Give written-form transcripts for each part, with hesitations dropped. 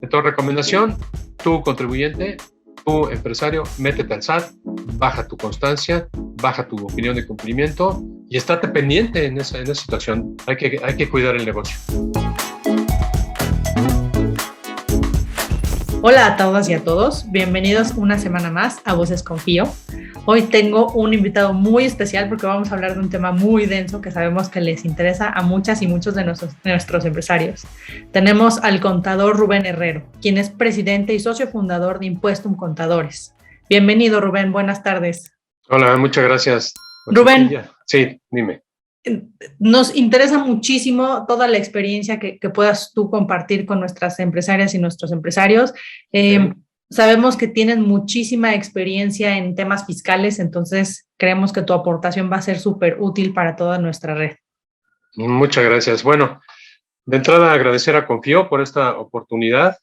Entonces, recomendación, tú contribuyente, tú empresario, métete al SAT, baja tu constancia, baja tu opinión de cumplimiento y estate pendiente en esa situación. Hay que cuidar el negocio. Hola a todas y a todos, bienvenidos una semana más a Voces con Fío. Hoy tengo un invitado muy especial porque vamos a hablar de un tema muy denso que sabemos que les interesa a muchas y muchos de nuestros empresarios. Tenemos al contador Rubén Herrero, quien es presidente y socio fundador de Impuestum Contadores. Bienvenido, Rubén, buenas tardes. Hola, muchas gracias. Rubén, sí, dime. Nos interesa muchísimo toda la experiencia que puedas tú compartir con nuestras empresarias y nuestros empresarios. Okay. Sabemos que tienen muchísima experiencia en temas fiscales, entonces creemos que tu aportación va a ser súper útil para toda nuestra red. Muchas gracias. Bueno, de entrada agradecer a Confío por esta oportunidad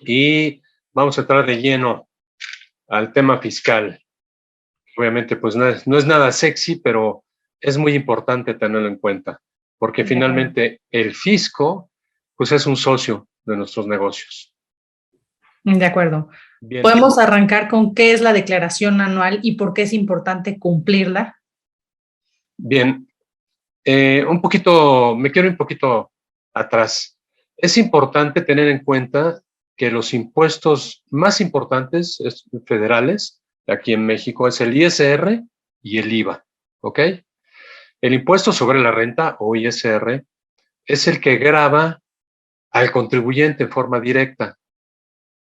y vamos a entrar de lleno al tema fiscal. Obviamente, pues no es nada sexy, pero es muy importante tenerlo en cuenta, porque finalmente el fisco, pues es un socio de nuestros negocios. De acuerdo. Bien. ¿Podemos arrancar con qué es la declaración anual y por qué es importante cumplirla? Bien, me quiero un poquito atrás. Es importante tener en cuenta que los impuestos más importantes federales aquí en México es el ISR y el IVA, ¿ok? El impuesto sobre la renta, o ISR, es el que grava al contribuyente en forma directa.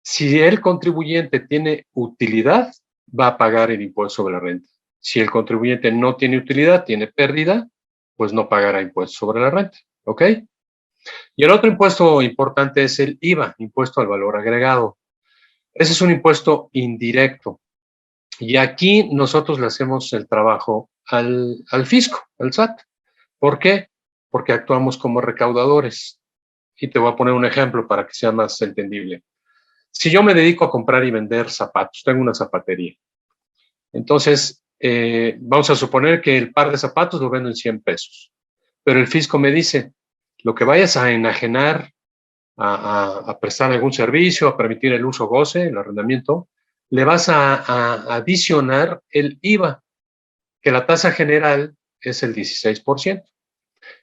Si el contribuyente tiene utilidad, va a pagar el impuesto sobre la renta. Si el contribuyente no tiene utilidad, tiene pérdida, pues no pagará impuesto sobre la renta, ¿ok? Y el otro impuesto importante es el IVA, impuesto al valor agregado. Ese es un impuesto indirecto. Y aquí nosotros le hacemos el trabajo al fisco, al SAT. ¿Por qué? Porque actuamos como recaudadores. Y te voy a poner un ejemplo para que sea más entendible. Si yo me dedico a comprar y vender zapatos, tengo una zapatería. Entonces, vamos a suponer que el par de zapatos lo vendo en 100 pesos. Pero el fisco me dice, lo que vayas a enajenar, a prestar algún servicio, a permitir el uso goce, el arrendamiento, le vas a adicionar el IVA, que la tasa general es el 16%.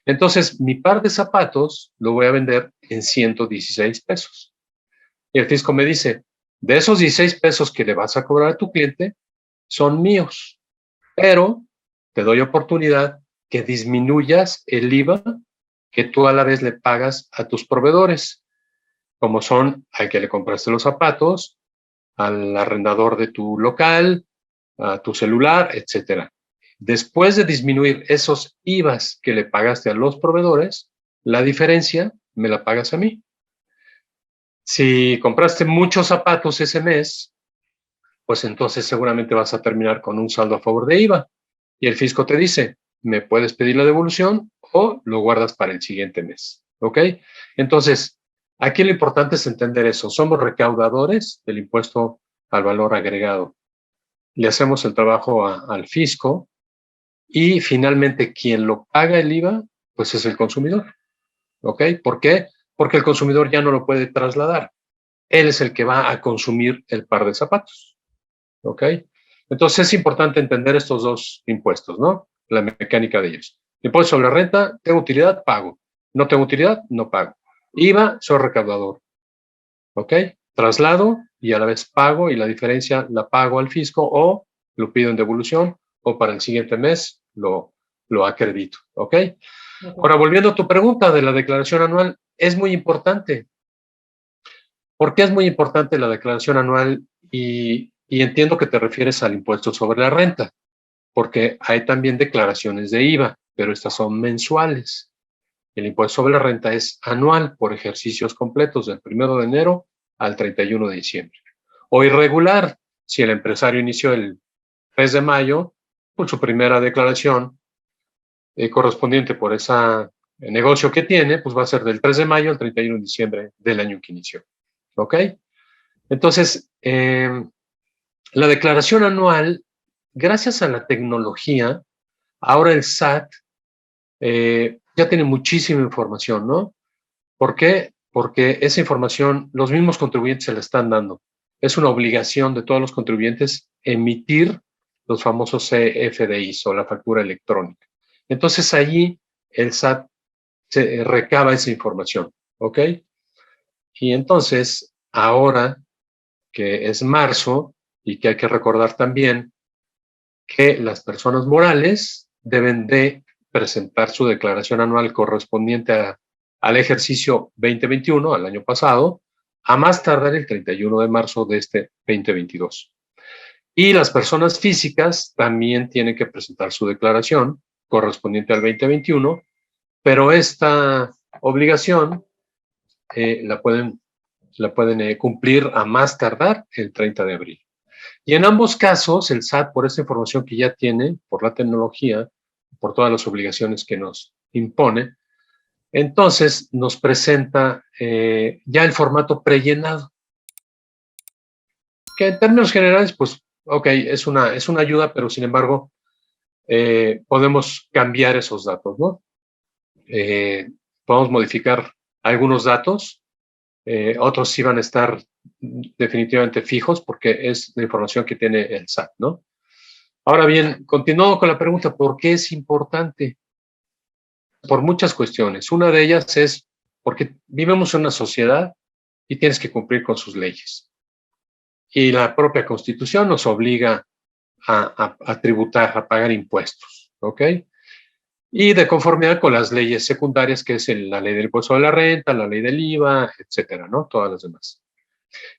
Entonces, mi par de zapatos lo voy a vender en 116 pesos. Y el fisco me dice, de esos 16 pesos que le vas a cobrar a tu cliente, son míos, pero te doy oportunidad que disminuyas el IVA que tú a la vez le pagas a tus proveedores, como son al que le compraste los zapatos, al arrendador de tu local, a tu celular, etcétera. Después de disminuir esos IVAs que le pagaste a los proveedores, la diferencia me la pagas a mí. Si compraste muchos zapatos ese mes, pues entonces seguramente vas a terminar con un saldo a favor de IVA. Y el fisco te dice, me puedes pedir la devolución o lo guardas para el siguiente mes. ¿Ok? Entonces, aquí lo importante es entender eso. Somos recaudadores del impuesto al valor agregado. Le hacemos el trabajo al fisco y finalmente quien lo paga el IVA, pues es el consumidor. ¿Ok? ¿Por qué? Porque el consumidor ya no lo puede trasladar. Él es el que va a consumir el par de zapatos. ¿Ok? Entonces es importante entender estos dos impuestos, ¿no? La mecánica de ellos. Impuesto sobre la renta, tengo utilidad, pago. No tengo utilidad, no pago. IVA, soy recaudador. ¿Ok? Traslado y a la vez pago y la diferencia la pago al fisco o lo pido en devolución o para el siguiente mes lo acredito. ¿Ok? Ahora, volviendo a tu pregunta de la declaración anual, es muy importante. ¿Por qué es muy importante la declaración anual? Y entiendo que te refieres al impuesto sobre la renta, porque hay también declaraciones de IVA, pero estas son mensuales. El impuesto sobre la renta es anual por ejercicios completos del 1 de enero al 31 de diciembre. O irregular, si el empresario inició el 3 de mayo, pues su primera declaración correspondiente por ese negocio que tiene, pues va a ser del 3 de mayo al 31 de diciembre del año que inició. ¿Ok? Entonces, la declaración anual, gracias a la tecnología, ahora el SAT ya tiene muchísima información, ¿no? ¿Por qué? porque esa información los mismos contribuyentes se la están dando. Es una obligación de todos los contribuyentes emitir los famosos CFDIs o la factura electrónica. Entonces allí el SAT se recaba esa información, ¿ok? Y entonces, ahora que es marzo y que hay que recordar también que las personas morales deben de presentar su declaración anual correspondiente al ejercicio 2021, al año pasado, a más tardar el 31 de marzo de este 2022. Y las personas físicas también tienen que presentar su declaración correspondiente al 2021, pero esta obligación la pueden cumplir a más tardar el 30 de abril. Y en ambos casos, el SAT, por esa información que ya tiene, por la tecnología, por todas las obligaciones que nos impone, entonces nos presenta ya el formato prellenado, que en términos generales, pues, ok, es una ayuda, pero sin embargo, podemos cambiar esos datos, ¿no? Podemos modificar algunos datos, otros sí van a estar definitivamente fijos porque es la información que tiene el SAT, ¿no? Ahora bien, continuando con la pregunta, ¿por qué es importante? Por muchas cuestiones. Una de ellas es porque vivimos en una sociedad y tienes que cumplir con sus leyes. Y la propia Constitución nos obliga a tributar, a pagar impuestos, ¿ok? Y de conformidad con las leyes secundarias, que es la ley del impuesto de la renta, la ley del IVA, etcétera, ¿no? Todas las demás.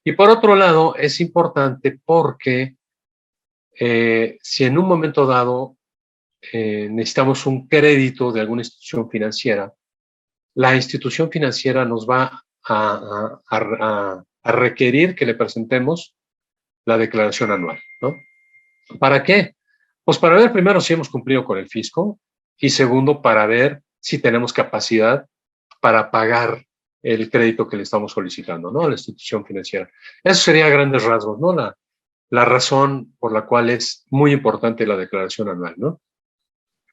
Y por otro lado, es importante porque si en un momento dado necesitamos un crédito de alguna institución financiera, la institución financiera nos va a requerir que le presentemos la declaración anual, ¿no? ¿Para qué? Pues para ver primero si hemos cumplido con el fisco y segundo para ver si tenemos capacidad para pagar el crédito que le estamos solicitando, ¿no? A la institución financiera. Eso sería a grandes rasgos, ¿no? La razón por la cual es muy importante la declaración anual, ¿no?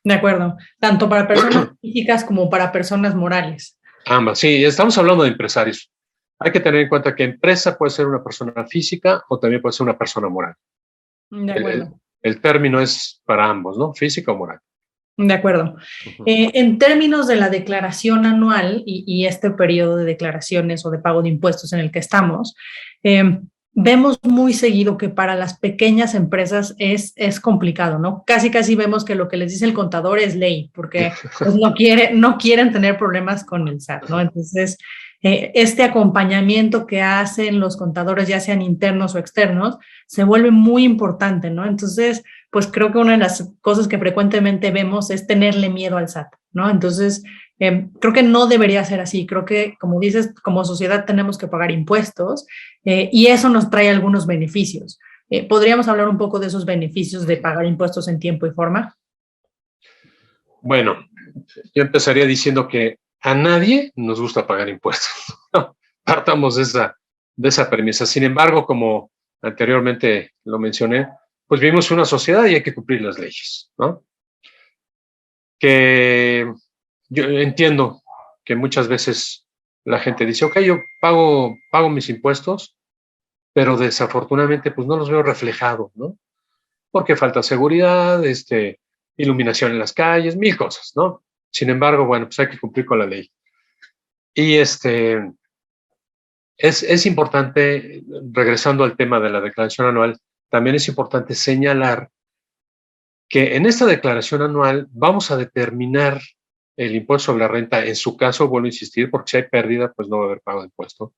De acuerdo, tanto para personas físicas como para personas morales. Ambas, sí, estamos hablando de empresarios. Hay que tener en cuenta que empresa puede ser una persona física o también puede ser una persona moral. De acuerdo. El término es para ambos, ¿no? Física o moral. De acuerdo. En términos de la declaración anual y este periodo de declaraciones o de pago de impuestos en el que estamos, vemos muy seguido que para las pequeñas empresas es complicado, ¿no? Casi vemos que lo que les dice el contador es ley, porque pues, no quieren tener problemas con el SAT, ¿no? Entonces, este acompañamiento que hacen los contadores, ya sean internos o externos, se vuelve muy importante, ¿no? Entonces, pues creo que una de las cosas que frecuentemente vemos es tenerle miedo al SAT, ¿no? Entonces, creo que no debería ser así. Creo que, como dices, como sociedad tenemos que pagar impuestos y eso nos trae algunos beneficios. ¿Podríamos hablar un poco de esos beneficios de pagar impuestos en tiempo y forma? Bueno, yo empezaría diciendo que a nadie nos gusta pagar impuestos. Partamos de esa premisa. Sin embargo, como anteriormente lo mencioné, pues vivimos en una sociedad y hay que cumplir las leyes, ¿no? Que yo entiendo que muchas veces la gente dice, ok, yo pago mis impuestos, pero desafortunadamente pues no los veo reflejados, ¿no? Porque falta seguridad, iluminación en las calles, mil cosas, ¿no? Sin embargo, bueno, pues hay que cumplir con la ley. Y es importante, regresando al tema de la declaración anual, también es importante señalar que en esta declaración anual vamos a determinar el impuesto sobre la renta. En su caso, vuelvo a insistir, porque si hay pérdida, pues no va a haber pago de impuesto.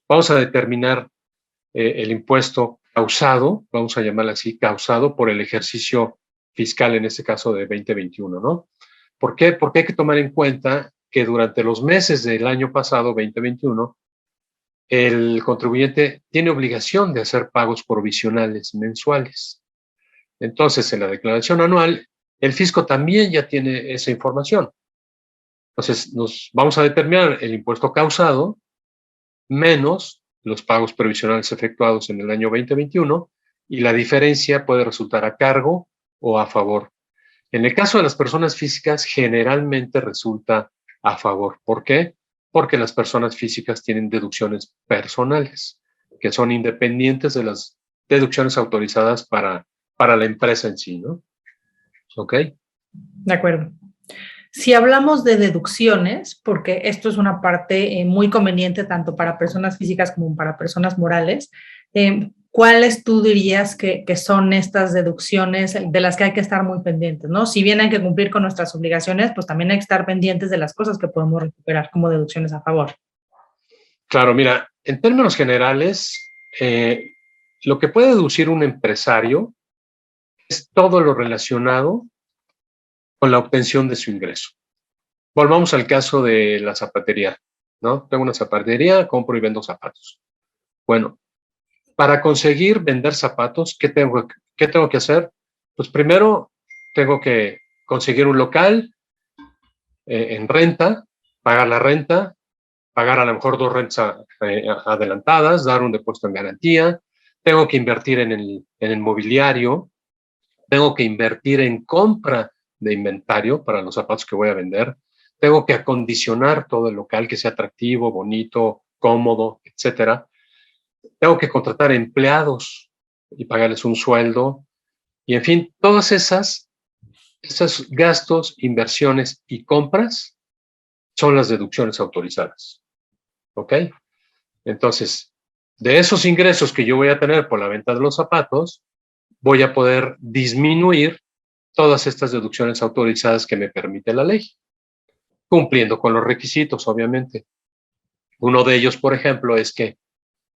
Vamos a determinar el impuesto causado, vamos a llamarlo así, causado por el ejercicio fiscal, en este caso de 2021, ¿no? ¿Por qué? Porque hay que tomar en cuenta que durante los meses del año pasado, 2021, el contribuyente tiene obligación de hacer pagos provisionales mensuales. Entonces, en la declaración anual, el fisco también ya tiene esa información. Entonces, nos vamos a determinar el impuesto causado menos los pagos previsionales efectuados en el año 2021 y la diferencia puede resultar a cargo o a favor. En el caso de las personas físicas, generalmente resulta a favor. ¿Por qué? porque las personas físicas tienen deducciones personales, que son independientes de las deducciones autorizadas para la empresa en sí, ¿no? ¿Ok? De acuerdo. Si hablamos de deducciones, porque esto es una parte muy conveniente tanto para personas físicas como para personas morales, ¿cuáles tú dirías que son estas deducciones de las que hay que estar muy pendientes, ¿no? Si bien hay que cumplir con nuestras obligaciones, pues también hay que estar pendientes de las cosas que podemos recuperar como deducciones a favor. Claro, mira, en términos generales, lo que puede deducir un empresario es todo lo relacionado con la obtención de su ingreso. Volvamos al caso de la zapatería, ¿no? Tengo una zapatería, compro y vendo zapatos. Bueno, para conseguir vender zapatos, qué tengo que hacer? Pues primero tengo que conseguir un local en renta, pagar la renta, pagar a lo mejor 2 rentas adelantadas, dar un depósito en garantía, tengo que invertir en el mobiliario, tengo que invertir en compra de inventario para los zapatos que voy a vender, tengo que acondicionar todo el local que sea atractivo, bonito, cómodo, etcétera. Tengo que contratar empleados y pagarles un sueldo. Y en fin, todas esos gastos, inversiones y compras son las deducciones autorizadas. ¿Ok? Entonces, de esos ingresos que yo voy a tener por la venta de los zapatos, voy a poder disminuir todas estas deducciones autorizadas que me permite la ley, cumpliendo con los requisitos, obviamente. Uno de ellos, por ejemplo, es que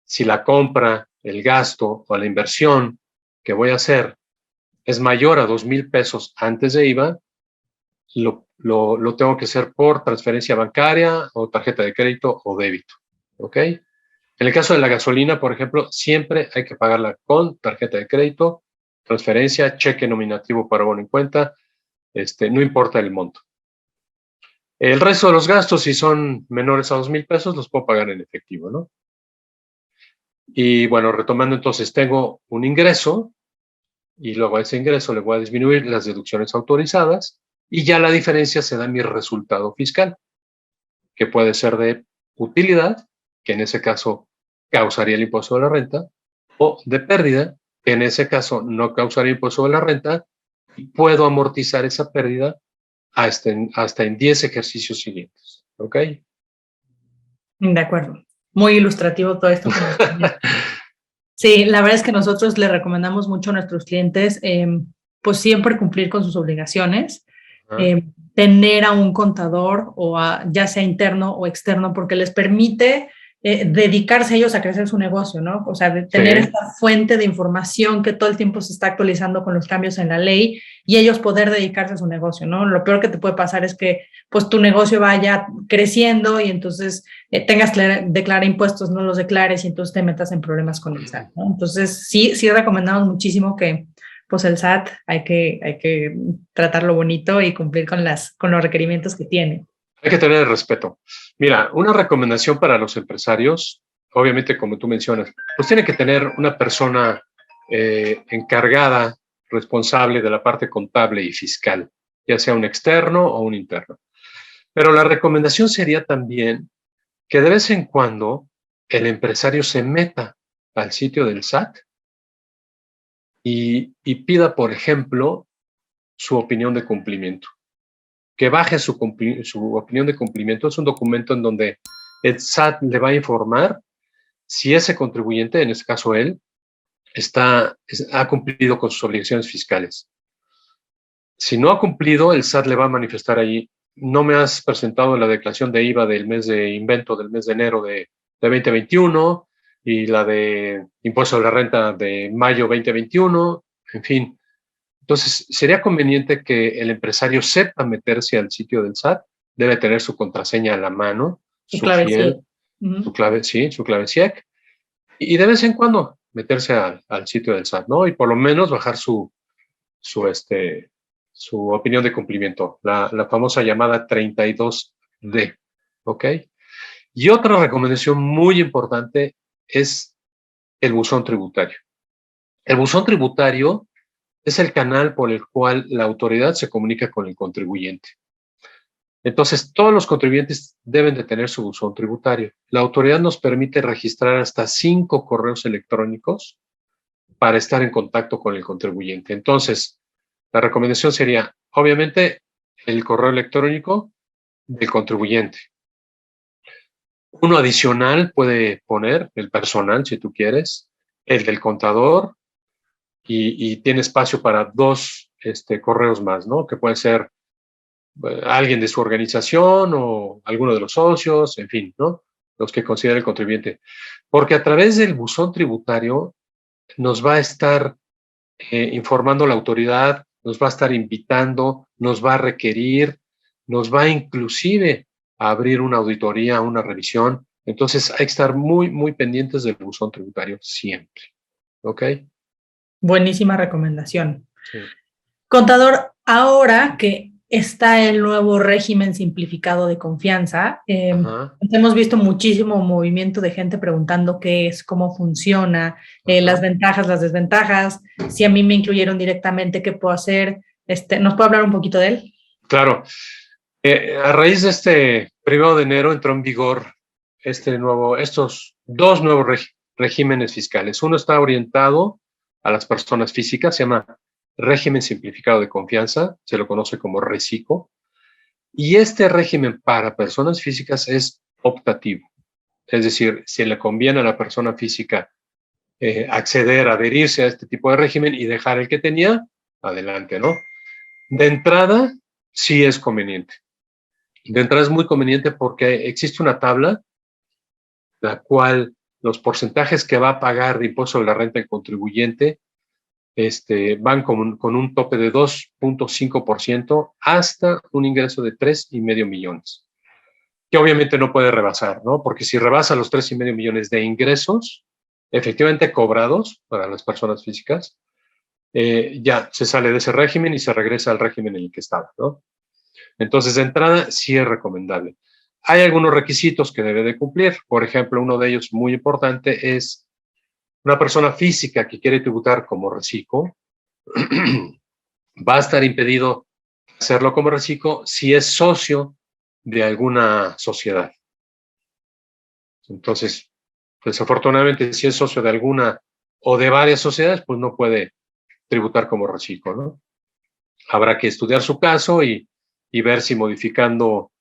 si la compra, el gasto o la inversión que voy a hacer es mayor a 2,000 pesos antes de IVA, lo tengo que hacer por transferencia bancaria o tarjeta de crédito o débito. ¿Ok? En el caso de la gasolina, por ejemplo, siempre hay que pagarla con tarjeta de crédito, transferencia, cheque nominativo para bono en cuenta, no importa el monto. El resto de los gastos, si son menores a 2,000 pesos, los puedo pagar en efectivo, ¿no? Y bueno, retomando entonces, tengo un ingreso y luego a ese ingreso le voy a disminuir las deducciones autorizadas y ya la diferencia se da en mi resultado fiscal, que puede ser de utilidad, que en ese caso causaría el impuesto de la renta, o de pérdida, que en ese caso no causaría impuesto de la renta, y puedo amortizar esa pérdida hasta en 10 ejercicios siguientes. ¿Ok? De acuerdo. Muy ilustrativo todo esto. Sí, la verdad es que nosotros le recomendamos mucho a nuestros clientes, pues siempre cumplir con sus obligaciones, tener a un contador o ya sea interno o externo, porque les permite dedicarse ellos a crecer su negocio, ¿no? O sea, de tener esta fuente de información que todo el tiempo se está actualizando con los cambios en la ley y ellos poder dedicarse a su negocio, ¿no? Lo peor que te puede pasar es que pues tu negocio vaya creciendo y entonces tengas que declarar impuestos, no los declares y entonces te metas en problemas con el SAT, ¿no? Entonces sí recomendamos muchísimo que pues el SAT hay que tratarlo bonito y cumplir con los requerimientos que tiene. Hay que tener el respeto. Mira, una recomendación para los empresarios, obviamente como tú mencionas, pues tiene que tener una persona encargada, responsable de la parte contable y fiscal, ya sea un externo o un interno. Pero la recomendación sería también que de vez en cuando el empresario se meta al sitio del SAT y pida, por ejemplo, su opinión de cumplimiento. Que baje su opinión de cumplimiento. Es un documento en donde el SAT le va a informar si ese contribuyente, en este caso él, ha cumplido con sus obligaciones fiscales. Si no ha cumplido, el SAT le va a manifestar ahí, no me has presentado la declaración de IVA del mes de invento del mes de enero de 2021 y la de impuesto de la renta de mayo 2021, en fin. Entonces, sería conveniente que el empresario sepa meterse al sitio del SAT, debe tener su contraseña a la mano, su fiel, su clave, sí, su clave SIEC, y de vez en cuando meterse al sitio del SAT, ¿no? Y por lo menos bajar su opinión de cumplimiento, la famosa llamada 32D, ¿ok? Y otra recomendación muy importante es el buzón tributario. El buzón tributario es el canal por el cual la autoridad se comunica con el contribuyente. Entonces, todos los contribuyentes deben de tener su buzón tributario. La autoridad nos permite registrar hasta 5 correos electrónicos para estar en contacto con el contribuyente. Entonces, la recomendación sería, obviamente, el correo electrónico del contribuyente. Uno adicional puede poner, el personal, si tú quieres, el del contador, y tiene espacio para 2 correos más, ¿no? Que pueden ser alguien de su organización o alguno de los socios, en fin, ¿no? Los que considere el contribuyente. Porque a través del buzón tributario nos va a estar informando la autoridad, nos va a estar invitando, nos va a requerir, nos va inclusive a abrir una auditoría, una revisión. Entonces hay que estar muy, muy pendientes del buzón tributario siempre. ¿Ok? Buenísima recomendación. Sí. Contador, ahora que está el nuevo régimen simplificado de confianza, hemos visto muchísimo movimiento de gente preguntando qué es, cómo funciona, las ventajas, las desventajas, si a mí me incluyeron directamente, qué puedo hacer. ¿Nos puede hablar un poquito de él? Claro. A raíz de este 1 de enero entró en vigor estos 2 nuevos regímenes fiscales. Uno está orientado a las personas físicas, se llama régimen simplificado de confianza, se lo conoce como RECICO, y este régimen para personas físicas es optativo. Es decir, si le conviene a la persona física acceder, adherirse a este tipo de régimen y dejar el que tenía, adelante, ¿no? De entrada, sí es conveniente. De entrada es muy conveniente porque existe una tabla, la cual los porcentajes que va a pagar de impuesto sobre la renta el contribuyente van con un tope de 2.5% hasta un ingreso de 3,5 millones, que obviamente no puede rebasar, ¿no? Porque si rebasa los 3,5 millones de ingresos efectivamente cobrados para las personas físicas, ya se sale de ese régimen y se regresa al régimen en el que estaba, ¿no? Entonces, de entrada, sí es recomendable. Hay algunos requisitos que debe de cumplir. Por ejemplo, uno de ellos muy importante es una persona física que quiere tributar como RECICO, va a estar impedido hacerlo como RECICO si es socio de alguna sociedad. Entonces, desafortunadamente, si es socio de alguna o de varias sociedades, pues no puede tributar como RECICO, ¿no? Habrá que estudiar su caso y ver si modificando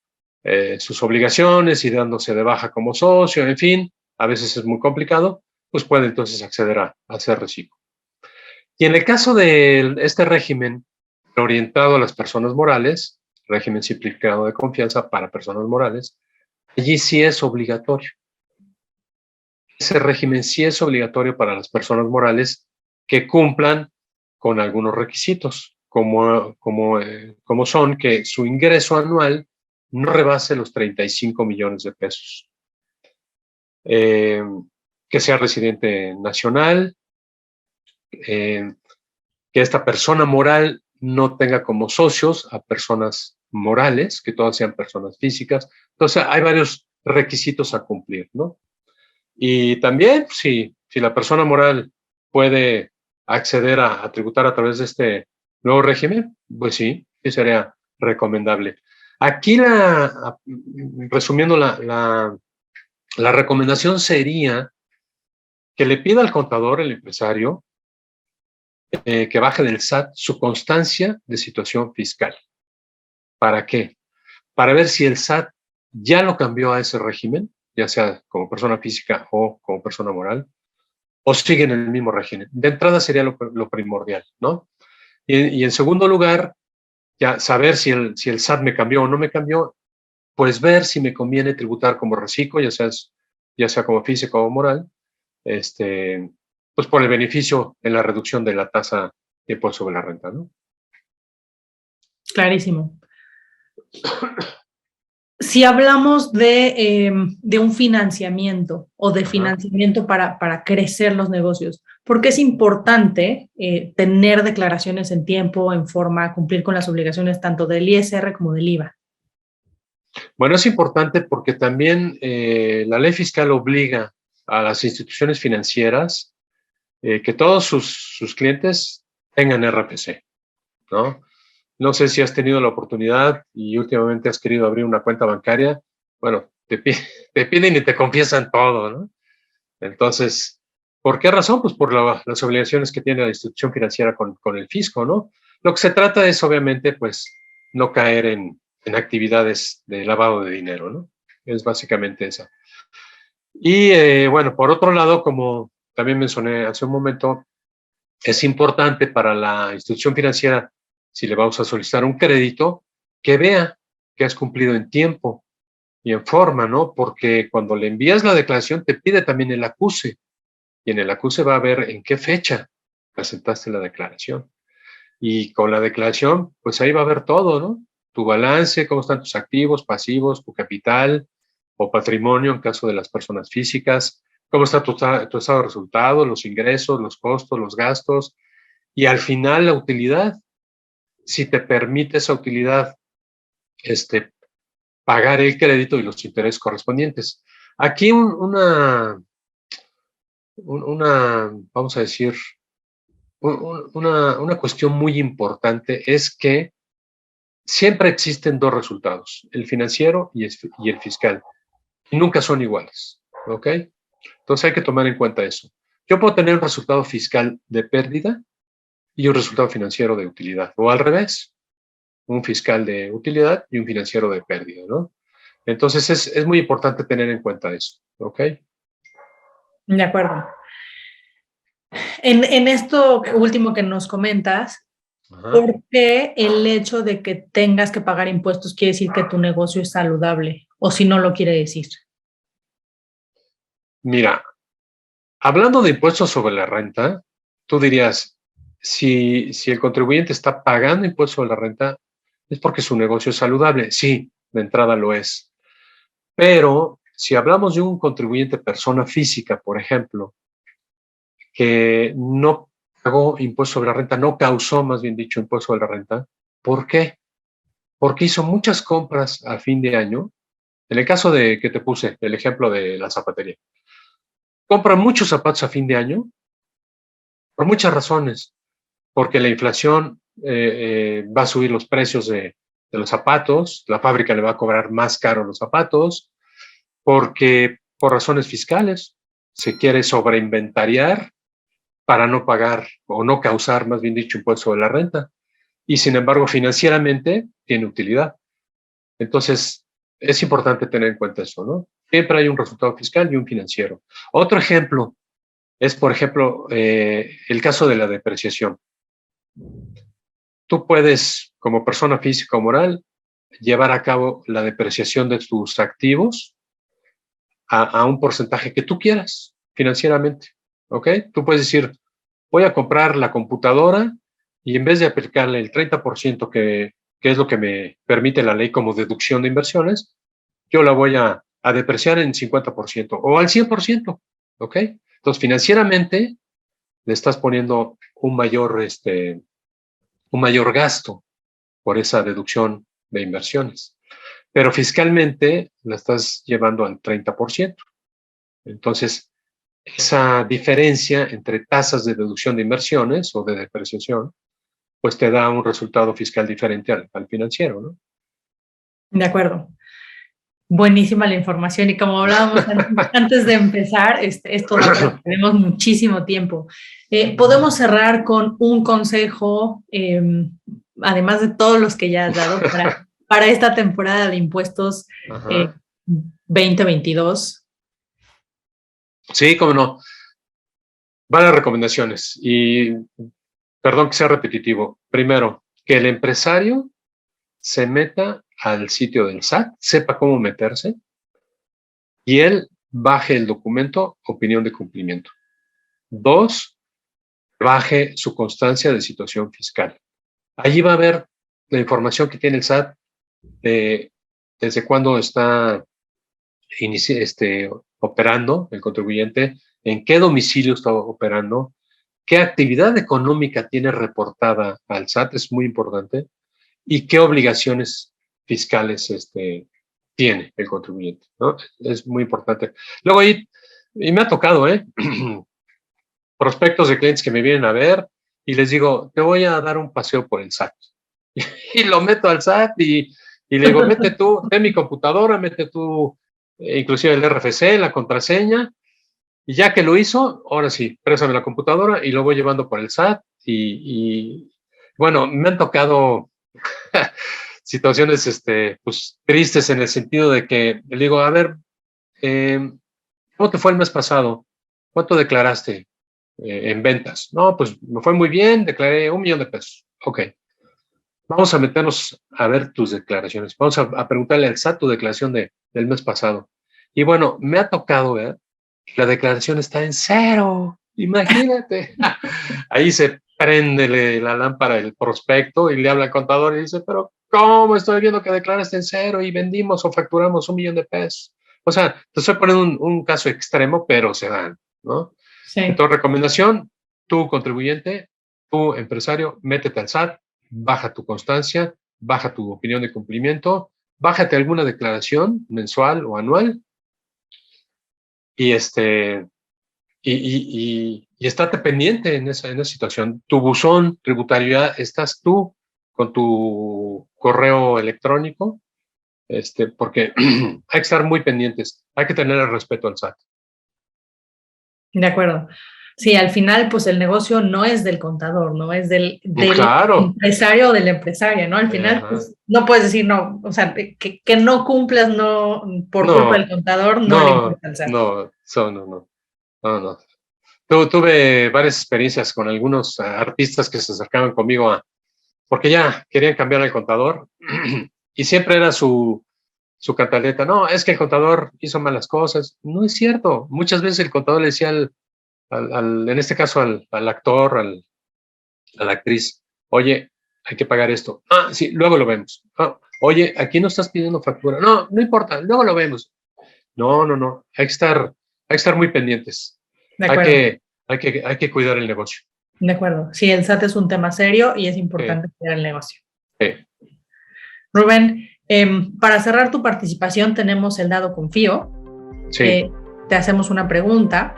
sus obligaciones y dándose de baja como socio, en fin, a veces es muy complicado, pues puede entonces acceder a hacer RECICO. Y en el caso de este régimen orientado a las personas morales, régimen simplificado de confianza para personas morales, allí sí es obligatorio. Ese régimen sí es obligatorio para las personas morales que cumplan con algunos requisitos, como son que su ingreso anual no rebase los 35 millones de pesos, que sea residente nacional, que esta persona moral no tenga como socios a personas morales, que todas sean personas físicas. Entonces, hay varios requisitos a cumplir, ¿no? Y también, si la persona moral puede acceder a tributar a través de este nuevo régimen, pues sí sería recomendable. Aquí, resumiendo, la recomendación sería que le pida al contador, el empresario, que baje del SAT su constancia de situación fiscal. ¿Para qué? Para ver si el SAT ya lo cambió a ese régimen, ya sea como persona física o como persona moral, o sigue en el mismo régimen. De entrada sería lo primordial, ¿no? Y en segundo lugar, ya saber si el SAT me cambió o no me cambió, pues ver si me conviene tributar como RECICO, ya sea como físico o moral, pues por el beneficio en la reducción de la tasa de impuesto sobre la renta, ¿no? Clarísimo. Si hablamos de un financiamiento o de financiamiento para crecer los negocios, ¿por qué es importante tener declaraciones en tiempo, en forma, cumplir con las obligaciones tanto del ISR como del IVA? Bueno, es importante porque también la ley fiscal obliga a las instituciones financieras que todos sus clientes tengan RFC, ¿no? No sé si has tenido la oportunidad y últimamente has querido abrir una cuenta bancaria. Bueno, te piden y te confiesan todo, ¿no? Entonces, ¿por qué razón? Pues por las obligaciones que tiene la institución financiera con el fisco, ¿no? Lo que se trata es, obviamente, pues, no caer en actividades de lavado de dinero, ¿no? Es básicamente esa. Y, bueno, por otro lado, como también mencioné hace un momento, es importante para la institución financiera, si le vamos a solicitar un crédito, que vea que has cumplido en tiempo y en forma, ¿no? Porque cuando le envías la declaración, te pide también el acuse, y en el acuse va a ver en qué fecha presentaste la declaración. Y con la declaración, pues ahí va a ver todo, ¿no? Tu balance, cómo están tus activos, pasivos, tu capital o patrimonio en caso de las personas físicas, cómo está tu estado de resultados, los ingresos, los costos, los gastos, y al final la utilidad, si te permite esa utilidad, pagar el crédito y los intereses correspondientes. Aquí vamos a decir, una cuestión muy importante es que siempre existen dos resultados, el financiero y el fiscal, y nunca son iguales, ¿ok? Entonces hay que tomar en cuenta eso. Yo puedo tener un resultado fiscal de pérdida y un resultado financiero de utilidad, o al revés, un fiscal de utilidad y un financiero de pérdida, ¿no? Entonces es muy importante tener en cuenta eso, ¿ok? De acuerdo. En esto último que nos comentas, Ajá. ¿por qué el hecho de que tengas que pagar impuestos quiere decir que tu negocio es saludable? O si no lo quiere decir. Mira, hablando de impuestos sobre la renta, tú dirías, si el contribuyente está pagando impuestos sobre la renta, es porque su negocio es saludable. Sí, de entrada lo es. Pero si hablamos de un contribuyente persona física, por ejemplo, que no pagó impuesto sobre la renta, no causó, más bien dicho, impuesto sobre la renta, ¿por qué? Porque hizo muchas compras a fin de año. En el caso de que te puse, el ejemplo de la zapatería, compra muchos zapatos a fin de año por muchas razones, porque la inflación va a subir los precios de los zapatos, la fábrica le va a cobrar más caro los zapatos, porque por razones fiscales se quiere sobreinventariar para no pagar o no causar, más bien dicho, impuesto sobre la renta. Y sin embargo, financieramente tiene utilidad. Entonces, es importante tener en cuenta eso, ¿no? Siempre hay un resultado fiscal y un financiero. Otro ejemplo es, por ejemplo, el caso de la depreciación. Tú puedes, como persona física o moral, llevar a cabo la depreciación de tus activos a un porcentaje que tú quieras financieramente, ¿ok? Tú puedes decir, voy a comprar la computadora y en vez de aplicarle el 30% que es lo que me permite la ley como deducción de inversiones, yo la voy a depreciar en 50% o al 100%, ¿ok? Entonces, financieramente le estás poniendo un mayor gasto por esa deducción de inversiones, pero fiscalmente la estás llevando al 30%. Entonces, esa diferencia entre tasas de deducción de inversiones o de depreciación, pues te da un resultado fiscal diferente al financiero, ¿no? De acuerdo. Buenísima la información y como hablábamos antes de empezar, esto da para que tenemos muchísimo tiempo. Podemos cerrar con un consejo, además de todos los que ya has dado, para esta temporada de impuestos Ajá. 2022. Sí, cómo no. Varias recomendaciones y perdón que sea repetitivo. Primero, que el empresario se meta al sitio del SAT, sepa cómo meterse y él baje el documento opinión de cumplimiento. Dos, baje su constancia de situación fiscal. Allí va a ver la información que tiene el SAT de desde cuándo está operando el contribuyente, en qué domicilio está operando, qué actividad económica tiene reportada al SAT, es muy importante, y qué obligaciones fiscales tiene el contribuyente, ¿no? Es muy importante. Luego ahí, y me ha tocado, prospectos de clientes que me vienen a ver y les digo, te voy a dar un paseo por el SAT. y lo meto al SAT y le digo, mete tú, ten mi computadora, mete tú, inclusive el RFC, la contraseña, y ya que lo hizo, ahora sí, préstame la computadora y lo voy llevando por el SAT bueno, me han tocado situaciones pues, tristes en el sentido de que le digo, a ver, ¿cómo te fue el mes pasado? ¿Cuánto declaraste en ventas? No, pues me fue muy bien, declaré $1,000,000. Ok, vamos a meternos a ver tus declaraciones. Vamos a preguntarle al SAT tu declaración del mes pasado. Y bueno, me ha tocado ver que la declaración está en cero. Imagínate. Ahí se prende la lámpara el prospecto y le habla al contador y dice, pero ¿cómo estoy viendo que declaraste en cero y vendimos o facturamos $1,000,000? O sea, te estoy poniendo un caso extremo, pero se dan, ¿no? Sí, Entonces, recomendación, tú contribuyente, tú empresario, métete al SAT, baja tu constancia, baja tu opinión de cumplimiento, bájate alguna declaración mensual o anual y y estate pendiente en esa situación. Tu buzón tributario, ya estás tú con tu correo electrónico, porque hay que estar muy pendientes, hay que tener el respeto al SAT. de acuerdo. Sí, al final, pues el negocio no es del contador, no es del Claro. empresario o de la empresaria, ¿no? Al final, Ajá. pues no puedes decir no, o sea, que no cumplas no por culpa del No, contador, no le no, importa al SAT. no, no. Tuve varias experiencias con algunos artistas que se acercaban conmigo porque ya querían cambiar al contador y siempre era su cantaleta. No, es que el contador hizo malas cosas. No es cierto. Muchas veces el contador le decía en este caso al actor, a la actriz, oye, hay que pagar esto. Ah, sí, luego lo vemos. Ah, oye, aquí no estás pidiendo factura. No, no importa, luego lo vemos. No. Hay que estar muy pendientes. De Hay acuerdo, que, hay que cuidar el negocio. de acuerdo. Sí, el SAT es un tema serio y es Sí, importante cuidar el negocio. sí, Rubén, para cerrar tu participación tenemos el dado confío. sí. Te hacemos una pregunta.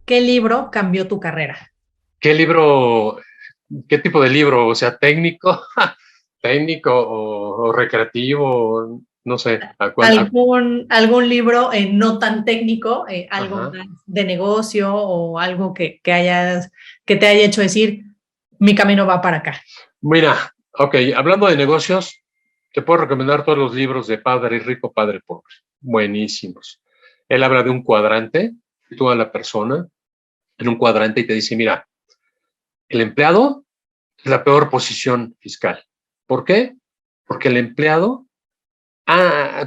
¿Qué libro cambió tu carrera? ¿Qué libro, qué tipo de libro? O sea, técnico, técnico o recreativo, no sé, ¿a cuál? ¿Algún libro no tan técnico, algo Ajá. más de negocio o algo que te haya hecho decir, mi camino va para acá? Mira, ok, hablando de negocios, te puedo recomendar todos los libros de Padre Rico, Padre Pobre. Buenísimos. Él habla de un cuadrante, sitúa a la persona en un cuadrante y te dice, mira, el empleado es la peor posición fiscal. ¿Por qué? Porque el empleado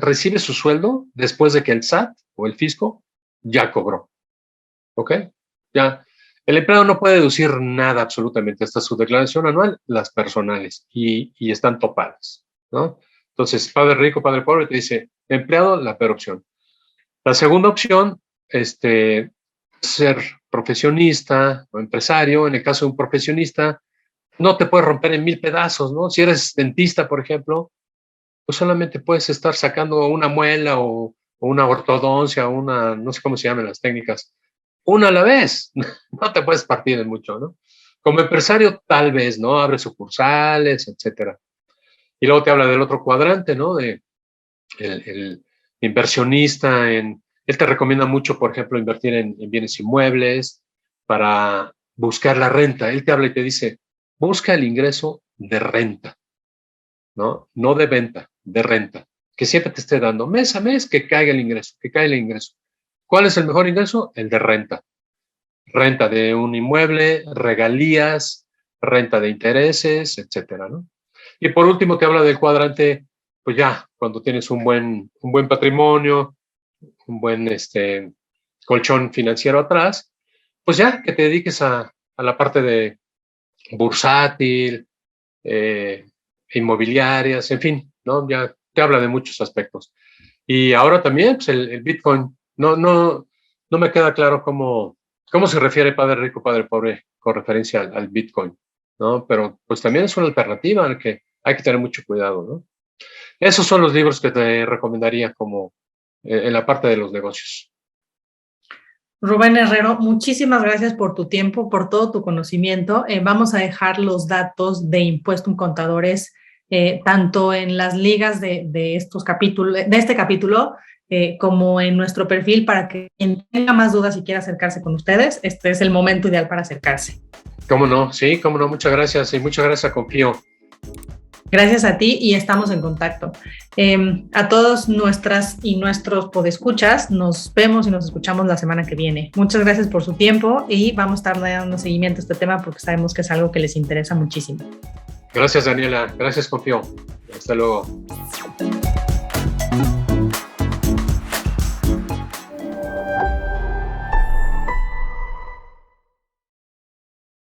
recibe su sueldo después de que el SAT o el fisco ya cobró. ¿Ok? Ya. El empleado no puede deducir nada absolutamente hasta su declaración anual, las personales, y están topadas, ¿no? Entonces, padre rico, padre pobre, te dice, empleado, la peor opción. La segunda opción, ser profesionista o empresario. En el caso de un profesionista, no te puedes romper en 1,000 pedazos, ¿no? Si eres dentista, por ejemplo, pues solamente puedes estar sacando una muela o una ortodoncia, no sé cómo se llaman las técnicas, una a la vez. No te puedes partir en mucho, ¿no? Como empresario, tal vez, ¿no? Abre sucursales, etcétera. Y luego te habla del otro cuadrante, ¿no? De el inversionista él te recomienda mucho, por ejemplo, invertir en bienes inmuebles para buscar la renta. Él te habla y te dice, busca el ingreso de renta, ¿no? No de venta, de renta, que siempre te esté dando mes a mes que caiga el ingreso, que caiga el ingreso. ¿Cuál es el mejor ingreso? El de renta. Renta de un inmueble, regalías, renta de intereses, etcétera, ¿no? Y por último te habla del cuadrante, pues ya, cuando tienes un buen patrimonio, un buen colchón financiero atrás, pues ya que te dediques a la parte de bursátil, eh, inmobiliarias, en fin, ¿no? Ya te habla de muchos aspectos. Y ahora también, pues el Bitcoin, no me queda claro cómo se refiere padre rico, padre pobre con referencia al Bitcoin, ¿no? Pero pues también es una alternativa al que hay que tener mucho cuidado, ¿no? Esos son los libros que te recomendaría como en la parte de los negocios. Rubén Herrero, muchísimas gracias por tu tiempo, por todo tu conocimiento. Vamos a dejar los datos de Impuestum Contadores tanto en las ligas de estos capítulos, de este capítulo, como en nuestro perfil para que quien tenga más dudas y quiera acercarse con ustedes, este es el momento ideal para acercarse. ¿Cómo no? Sí, cómo no. Muchas gracias y muchas gracias a Confío. Gracias a ti y estamos en contacto. A todos nuestras y nuestros podescuchas, nos vemos y nos escuchamos la semana que viene. Muchas gracias por su tiempo y vamos a estar dando seguimiento a este tema porque sabemos que es algo que les interesa muchísimo. Gracias, Daniela. Gracias, Confío. Hasta luego.